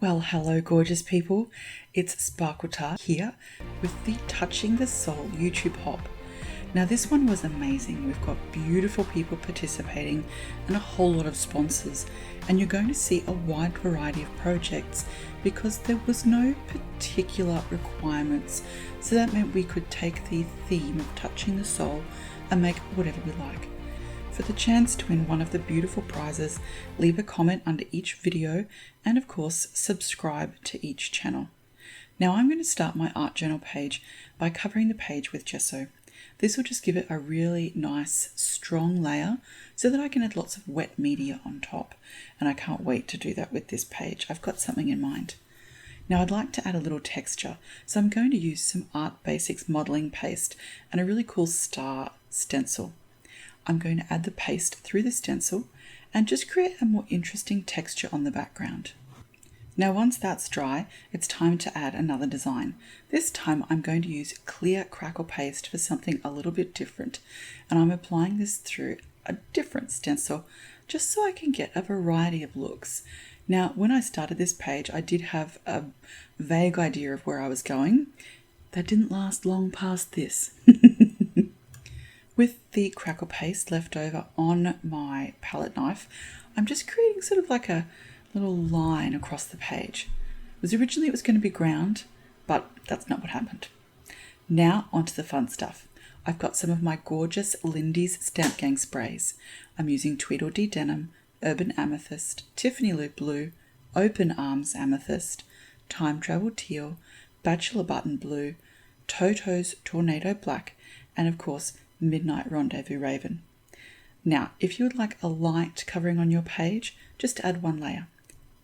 Well, hello gorgeous people, it's Sparkle Tart here with the Touching the Soul YouTube hop. Now this one was amazing. We've got beautiful people participating and a whole lot of sponsors, and you're going to see a wide variety of projects because there was no particular requirements, so that meant we could take the theme of touching the soul and make whatever we like. For the chance to win one of the beautiful prizes, leave a comment under each video and of course subscribe to each channel. Now I'm going to start my art journal page by covering the page with gesso. This will just give it a really nice strong layer so that I can add lots of wet media on top, and I can't wait to do that with this page. I've got something in mind. Now I'd like to add a little texture, so I'm going to use some Art Basics modelling paste and a really cool star stencil. I'm going to add the paste through the stencil and just create a more interesting texture on the background. Now once that's dry, it's time to add another design. This time I'm going to use clear crackle paste for something a little bit different, and I'm applying this through a different stencil just so I can get a variety of looks. Now when I started this page I did have a vague idea of where I was going. That didn't last long past this. With the crackle paste left over on my palette knife, I'm just creating sort of like a little line across the page. Originally it was going to be ground, but that's not what happened. Now onto the fun stuff. I've got some of my gorgeous Lindy's Stamp Gang sprays. I'm using Tweedledee Denim, Urban Amethyst, Tiffany Loop Blue, Open Arms Amethyst, Time Travel Teal, Bachelor Button Blue, Toto's Tornado Black, and of course Midnight Rendezvous Raven. Now, if you would like a light covering on your page, just add one layer.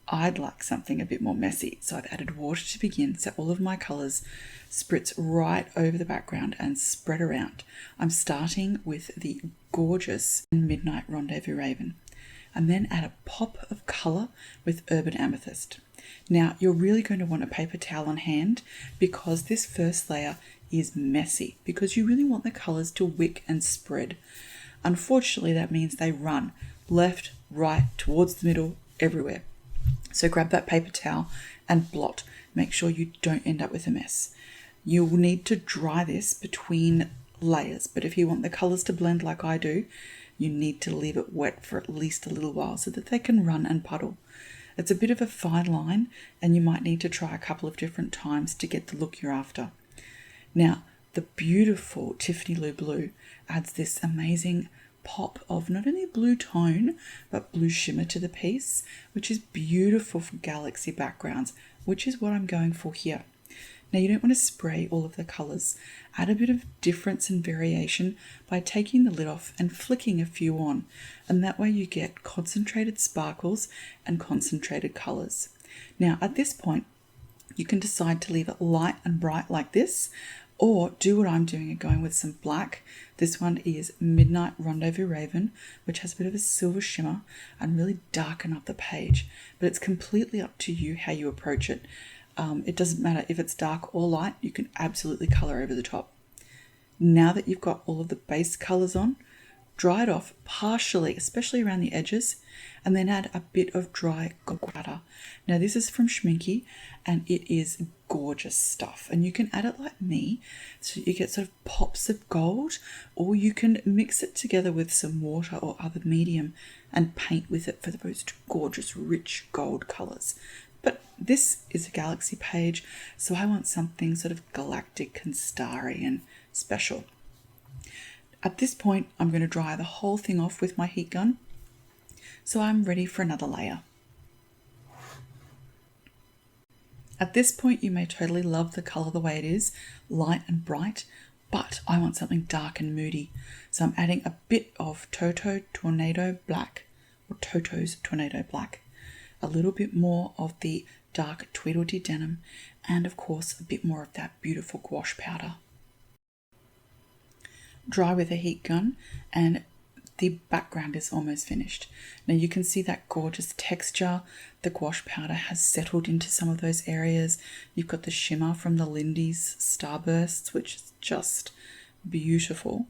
I'd like something a bit more messy, so I've added water to begin so all of my colours spritz right over the background and spread around. I'm starting with the gorgeous Midnight Rendezvous Raven, and then add a pop of colour with Urban Amethyst. Now, you're really going to want a paper towel on hand because this first layer is messy, because you really want the colours to wick and spread. Unfortunately, that means they run left, right, towards the middle, everywhere. So grab that paper towel and blot. Make sure you don't end up with a mess. You will need to dry this between layers, but if you want the colours to blend like I do, you need to leave it wet for at least a little while so that they can run and puddle. It's a bit of a fine line, and you might need to try a couple of different times to get the look you're after. Now, the beautiful Tiffany Lou Blue adds this amazing pop of not only blue tone, but blue shimmer to the piece, which is beautiful for galaxy backgrounds, which is what I'm going for here. Now, you don't want to spray all of the colours. Add a bit of difference and variation by taking the lid off and flicking a few on, and that way you get concentrated sparkles and concentrated colours. Now, at this point, you can decide to leave it light and bright like this, or do what I'm doing and going with some black. This one is Midnight Rendezvous Raven, which has a bit of a silver shimmer and really darken up the page. But it's completely up to you how you approach it. It doesn't matter if it's dark or light, you can absolutely colour over the top. Now that you've got all of the base colours on, dry it off partially, especially around the edges, and then add a bit of dry gold powder. Now this is from Schminky, and it is gorgeous stuff, and you can add it like me so you get sort of pops of gold, or you can mix it together with some water or other medium and paint with it for the most gorgeous rich gold colours. But this is a galaxy page, so I want something sort of galactic and starry and special. At this point, I'm going to dry the whole thing off with my heat gun, so I'm ready for another layer. At this point, you may totally love the colour the way it is, light and bright, but I want something dark and moody. So I'm adding a bit of Toto Tornado Black, or Toto's Tornado Black, a little bit more of the dark Tweedledee Denim, and of course a bit more of that beautiful gouache powder. Dry with a heat gun, and the background is almost finished. Now you can see that gorgeous texture. The gouache powder has settled into some of those areas. You've got the shimmer from the Lindy's Starbursts, which is just beautiful,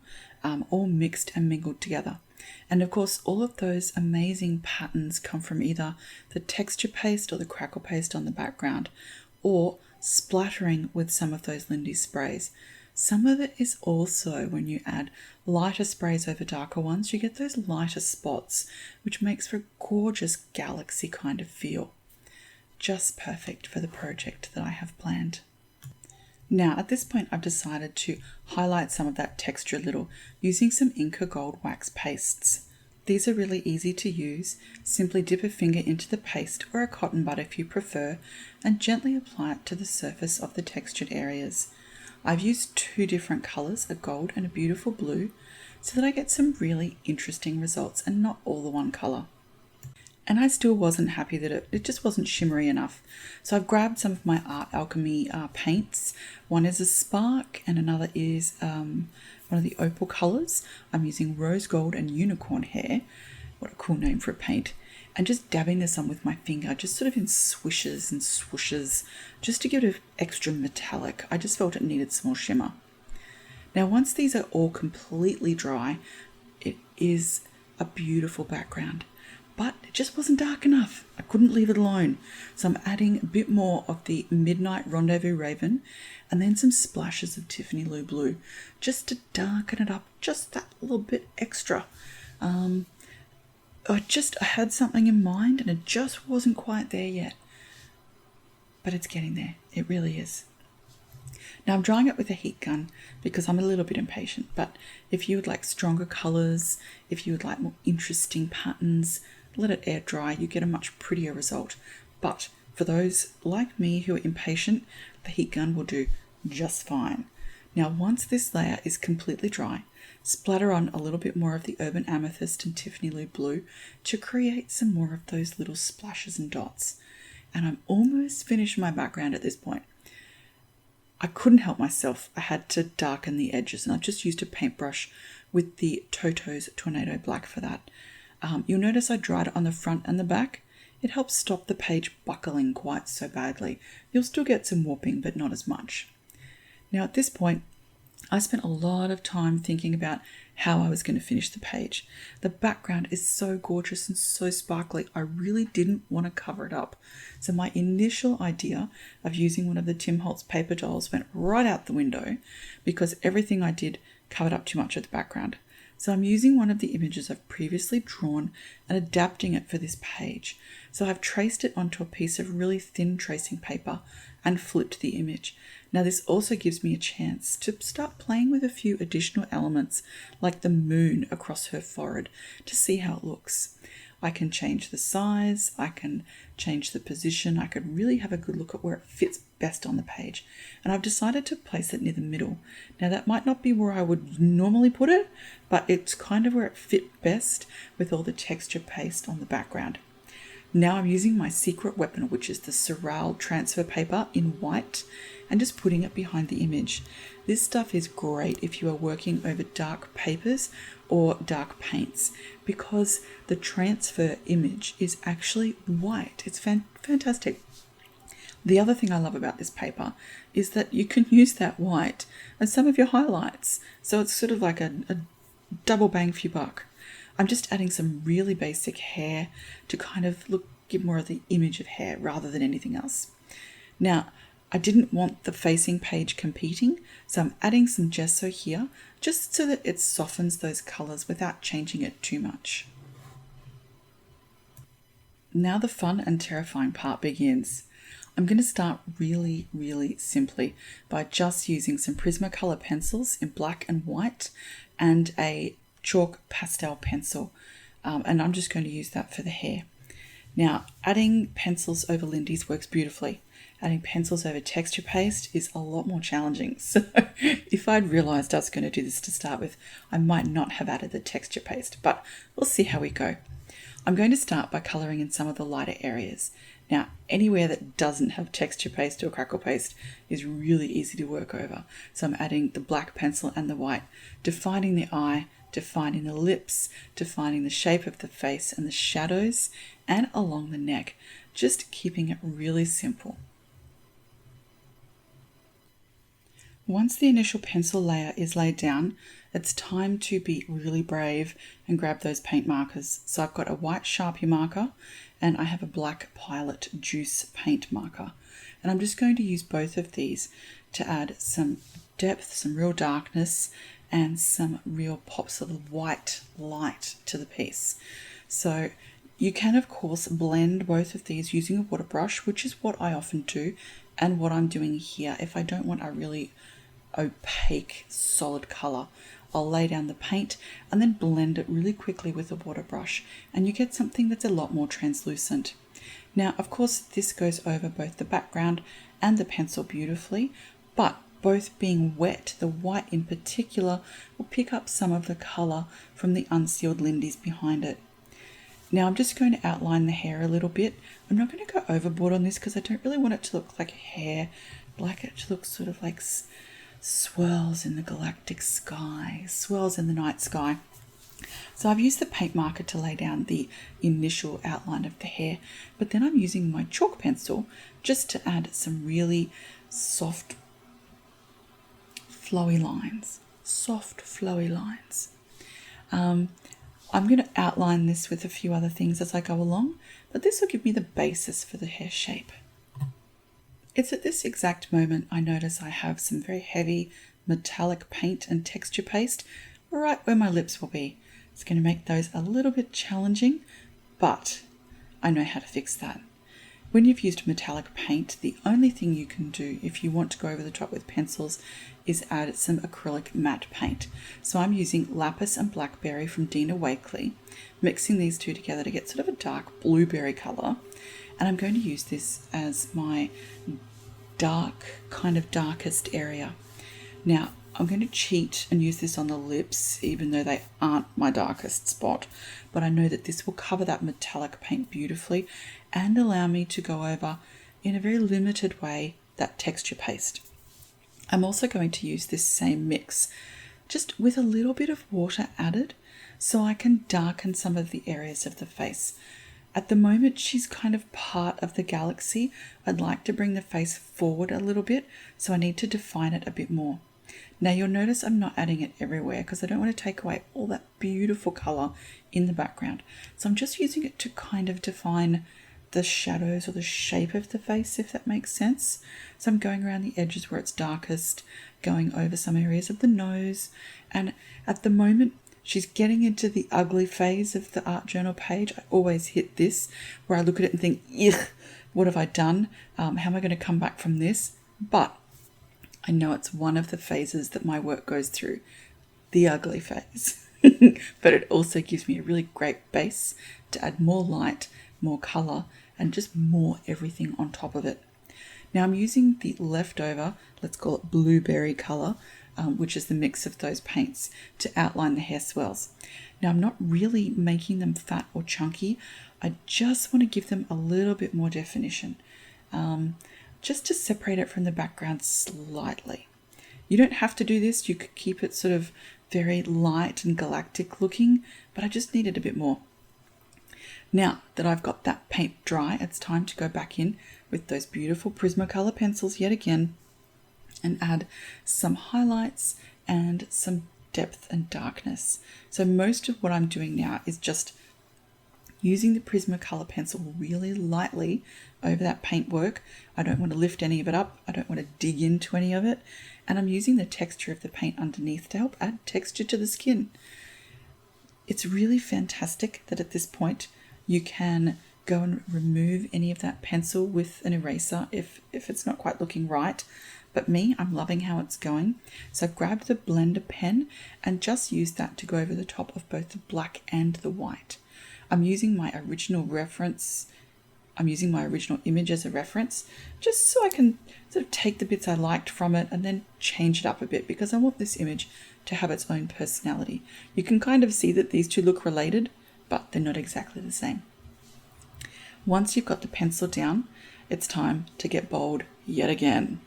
all mixed and mingled together. And of course, all of those amazing patterns come from either the texture paste or the crackle paste on the background, or splattering with some of those Lindy sprays. Some of it is also when you add lighter sprays over darker ones, you get those lighter spots, which makes for a gorgeous galaxy kind of feel. Just perfect for the project that I have planned. Now, at this point, I've decided to highlight some of that texture a little using some Inca Gold wax pastes. These are really easy to use. Simply dip a finger into the paste or a cotton bud if you prefer, and gently apply it to the surface of the textured areas. I've used 2 different colours, a gold and a beautiful blue, so that I get some really interesting results and not all the one colour. And I still wasn't happy that it just wasn't shimmery enough. So I've grabbed some of my Art Alchemy paints. One is a spark and another is one of the opal colours. I'm using rose gold and unicorn hair. What a cool name for a paint. And just dabbing this on with my finger, just sort of in swishes and swooshes, just to give it an extra metallic. I just felt it needed some more shimmer. Now, once these are all completely dry, it is a beautiful background. But it just wasn't dark enough. I couldn't leave it alone. So I'm adding a bit more of the Midnight Rendezvous Raven and then some splashes of Tiffany Lou Blue just to darken it up just that little bit extra. I had something in mind and it just wasn't quite there yet. But it's getting there. It really is. Now I'm drying it with a heat gun because I'm a little bit impatient. But if you would like stronger colours, if you would like more interesting patterns, let it air dry, you get a much prettier result. But for those like me who are impatient, the heat gun will do just fine. Now once this layer is completely dry, splatter on a little bit more of the Urban Amethyst and Tiffany Lou Blue to create some more of those little splashes and dots. And I'm almost finished my background at this point. I couldn't help myself. I had to darken the edges, and I've just used a paintbrush with the Toto's Tornado Black for that. You'll notice I dried it on the front and the back. It helps stop the page buckling quite so badly. You'll still get some warping, but not as much. Now at this point, I spent a lot of time thinking about how I was going to finish the page. The background is so gorgeous and so sparkly, I really didn't want to cover it up. So my initial idea of using one of the Tim Holtz paper dolls went right out the window because everything I did covered up too much of the background. So I'm using one of the images I've previously drawn and adapting it for this page. So I've traced it onto a piece of really thin tracing paper and flipped the image. Now this also gives me a chance to start playing with a few additional elements like the moon across her forehead to see how it looks. I can change the size, I can change the position, I could really have a good look at where it fits best on the page. And I've decided to place it near the middle. Now that might not be where I would normally put it, but it's kind of where it fit best with all the texture paste on the background. Now I'm using my secret weapon, which is the Surreal transfer paper in white, and just putting it behind the image. This stuff is great if you are working over dark papers or dark paints because the transfer image is actually white. It's fantastic. The other thing I love about this paper is that you can use that white as some of your highlights. So it's sort of like a double bang for your buck. I'm just adding some really basic hair to kind of give more of the image of hair rather than anything else. Now, I didn't want the facing page competing, so I'm adding some gesso here just so that it softens those colours without changing it too much. Now the fun and terrifying part begins. I'm going to start really, really simply by just using some Prismacolor pencils in black and white and a chalk pastel pencil, and I'm just going to use that for the hair. Now, adding pencils over Lindy's works beautifully. Adding pencils over texture paste is a lot more challenging. So if I'd realised I was going to do this to start with, I might not have added the texture paste, but we'll see how we go. I'm going to start by colouring in some of the lighter areas. Now, anywhere that doesn't have texture paste or crackle paste is really easy to work over. So I'm adding the black pencil and the white, defining the eye, defining the lips, defining the shape of the face and the shadows, and along the neck, just keeping it really simple. Once the initial pencil layer is laid down, it's time to be really brave and grab those paint markers. So I've got a white Sharpie marker and I have a black Pilot Juice paint marker. And I'm just going to use both of these to add some depth, some real darkness, and some real pops of white light to the piece. So you can, of course, blend both of these using a water brush, which is what I often do, and what I'm doing here. If I don't want a really opaque, solid colour, I'll lay down the paint and then blend it really quickly with a water brush, and you get something that's a lot more translucent. Now, of course, this goes over both the background and the pencil beautifully, but both being wet, the white in particular will pick up some of the colour from the unsealed Lindy's behind it. Now I'm just going to outline the hair a little bit. I'm not going to go overboard on this because I don't really want it to look like hair. I'd like it to look sort of like swirls in the galactic sky, swirls in the night sky. So I've used the paint marker to lay down the initial outline of the hair, but then I'm using my chalk pencil just to add some really soft, flowy lines. I'm going to outline this with a few other things as I go along, but this will give me the basis for the hair shape. It's at this exact moment I notice I have some very heavy metallic paint and texture paste right where my lips will be. It's going to make those a little bit challenging, but I know how to fix that. When you've used metallic paint, the only thing you can do if you want to go over the top with pencils is add some acrylic matte paint. So I'm using Lapis and Blackberry from Dina Wakley, mixing these two together to get sort of a dark blueberry colour. And I'm going to use this as my darkest area. Now, I'm going to cheat and use this on the lips, even though they aren't my darkest spot. But I know that this will cover that metallic paint beautifully and allow me to go over, in a very limited way, that texture paste. I'm also going to use this same mix, just with a little bit of water added, so I can darken some of the areas of the face. At the moment, she's kind of part of the galaxy. I'd like to bring the face forward a little bit, so I need to define it a bit more. Now you'll notice I'm not adding it everywhere because I don't want to take away all that beautiful colour in the background. So I'm just using it to kind of define the shadows or the shape of the face, if that makes sense. So I'm going around the edges where it's darkest, going over some areas of the nose, and at the moment she's getting into the ugly phase of the art journal page. I always hit this where I look at it and think, ugh, what have I done? How am I going to come back from this? But I know it's one of the phases that my work goes through, the ugly phase. But it also gives me a really great base to add more light, more colour, and just more everything on top of it. Now I'm using the leftover, let's call it blueberry colour, which is the mix of those paints, to outline the hair swirls. Now I'm not really making them fat or chunky. I just want to give them a little bit more definition, just to separate it from the background slightly. You don't have to do this. You could keep it sort of very light and galactic looking, but I just needed a bit more. Now that I've got that paint dry, it's time to go back in with those beautiful Prismacolor pencils yet again and add some highlights and some depth and darkness. So most of what I'm doing now is just using the Prismacolor pencil really lightly over that paintwork. I don't want to lift any of it up. I don't want to dig into any of it. And I'm using the texture of the paint underneath to help add texture to the skin. It's really fantastic that at this point you can go and remove any of that pencil with an eraser if it's not quite looking right. But me, I'm loving how it's going. So I've grabbed the blender pen and just used that to go over the top of both the black and the white. I'm using my original image as a reference, just so I can sort of take the bits I liked from it and then change it up a bit, because I want this image to have its own personality. You can kind of see that these two look related, but they're not exactly the same. Once you've got the pencil down, it's time to get bold yet again.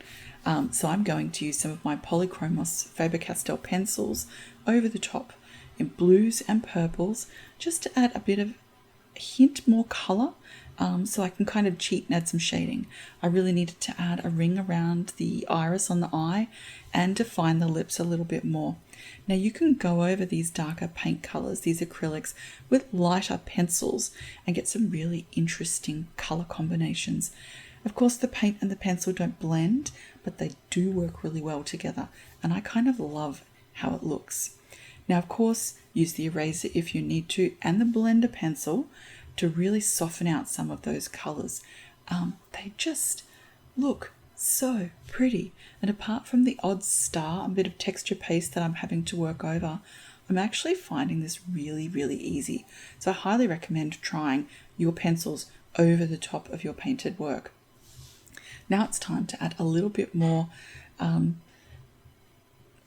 So I'm going to use some of my Polychromos Faber-Castell pencils over the top in blues and purples, just to add a hint more colour so I can kind of cheat and add some shading. I really needed to add a ring around the iris on the eye and define the lips a little bit more. Now you can go over these darker paint colors, these acrylics, with lighter pencils and get some really interesting color combinations. Of course, the paint and the pencil don't blend, but they do work really well together, and I kind of love how it looks. Now, of course, use the eraser if you need to, and the blender pencil to really soften out some of those colors. They just look so pretty. And apart from the odd star and bit of texture paste that I'm having to work over, I'm actually finding this really, really easy. So I highly recommend trying your pencils over the top of your painted work. Now it's time to add a little bit more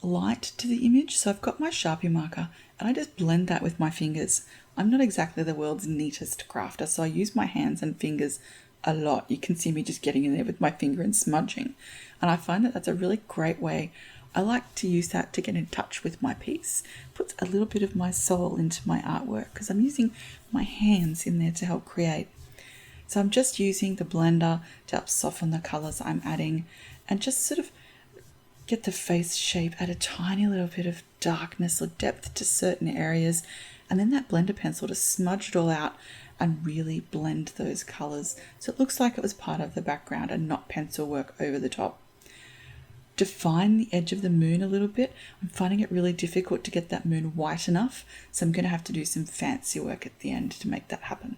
light to the image. So I've got my Sharpie marker and I just blend that with my fingers. I'm not exactly the world's neatest crafter, so I use my hands and fingers a lot. You can see me just getting in there with my finger and smudging. And I find that that's a really great way. I like to use that to get in touch with my piece. Puts a little bit of my soul into my artwork because I'm using my hands in there to help create. So I'm just using the blender to help soften the colors I'm adding and just sort of get the face shape, add a tiny little bit of darkness or depth to certain areas, and then that blender pencil to smudge it all out and really blend those colors so it looks like it was part of the background and not pencil work over the top. Define the edge of the moon a little bit. I'm finding it really difficult to get that moon white enough, so I'm going to have to do some fancy work at the end to make that happen.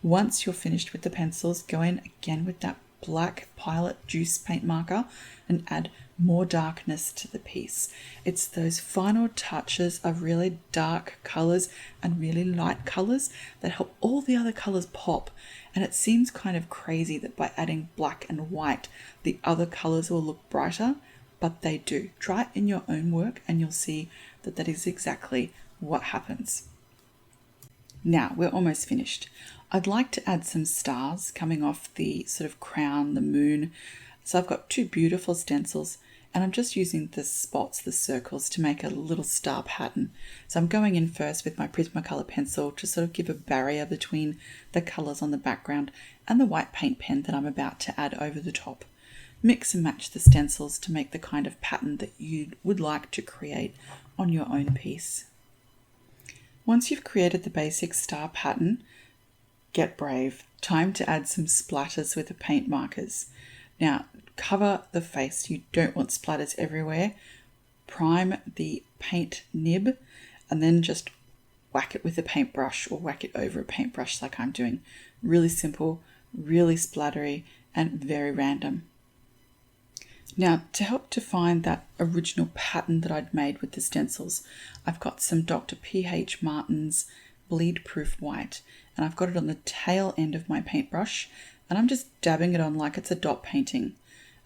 Once you're finished with the pencils, go in again with that black Pilot Juice paint marker and add more darkness to the piece. It's those final touches of really dark colors and really light colors that help all the other colors pop. And it seems kind of crazy that by adding black and white, the other colors will look brighter, but they do. Try it in your own work and you'll see that that is exactly what happens. Now we're almost finished. I'd like to add some stars coming off the sort of crown, the moon. So I've got two beautiful stencils and I'm just using the spots, the circles, to make a little star pattern. So I'm going in first with my Prismacolor pencil to sort of give a barrier between the colors on the background and the white paint pen that I'm about to add over the top. Mix and match the stencils to make the kind of pattern that you would like to create on your own piece. Once you've created the basic star pattern, get brave. Time to add some splatters with the paint markers. Now, cover the face. You don't want splatters everywhere. Prime the paint nib and then just whack it with a paintbrush or whack it over a paintbrush like I'm doing. Really simple, really splattery, and very random. Now, to help define that original pattern that I'd made with the stencils, I've got some Dr. P.H. Martin's Bleed Proof White, and I've got it on the tail end of my paintbrush, and I'm just dabbing it on like it's a dot painting.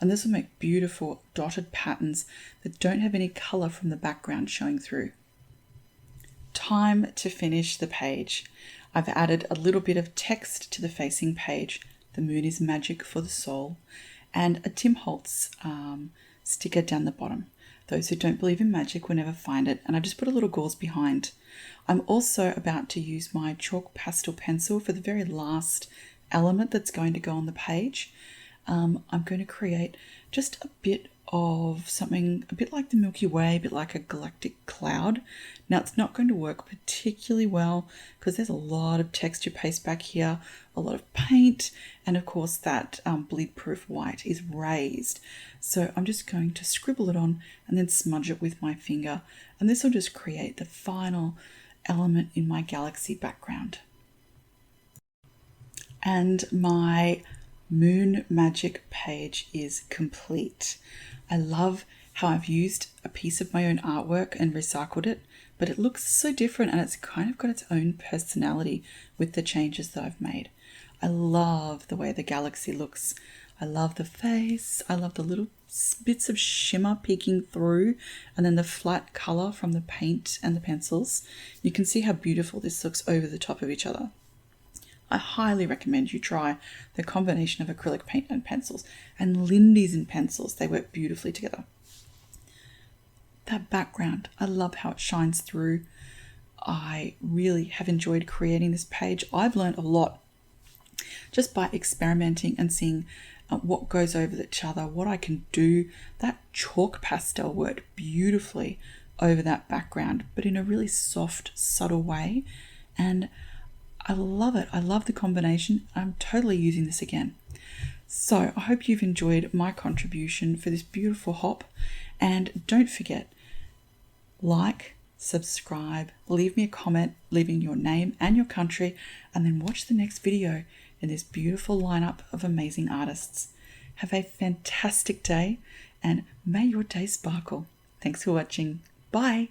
And this will make beautiful dotted patterns that don't have any color from the background showing through. Time to finish the page. I've added a little bit of text to the facing page. The moon is magic for the soul. And a Tim Holtz sticker down the bottom. Those who don't believe in magic will never find it. And I just put a little gauze behind. I'm also about to use my chalk pastel pencil for the very last element that's going to go on the page. I'm going to create just a bit of something a bit like the Milky Way, a bit like a galactic cloud. Now it's not going to work particularly well because there's a lot of texture paste back here, a lot of paint, and of course that bleed proof white is raised. So I'm just going to scribble it on and then smudge it with my finger, and this will just create the final element in my galaxy background. And my Moon Magic page is complete. I love how I've used a piece of my own artwork and recycled it, but it looks so different and it's kind of got its own personality with the changes that I've made. I love the way the galaxy looks. I love the face. I love the little bits of shimmer peeking through and then the flat color from the paint and the pencils. You can see how beautiful this looks over the top of each other. I highly recommend you try the combination of acrylic paint and pencils and Lindy's and pencils. They work beautifully together. That background, I love how it shines through. I really have enjoyed creating this page. I've learned a lot just by experimenting and seeing what goes over each other, what I can do. That chalk pastel worked beautifully over that background, but in a really soft, subtle way. And I love it. I love the combination. I'm totally using this again. So I hope you've enjoyed my contribution for this beautiful hop. And don't forget, like, subscribe, leave me a comment, leaving your name and your country, and then watch the next video in this beautiful lineup of amazing artists. Have a fantastic day, and may your day sparkle. Thanks for watching. Bye.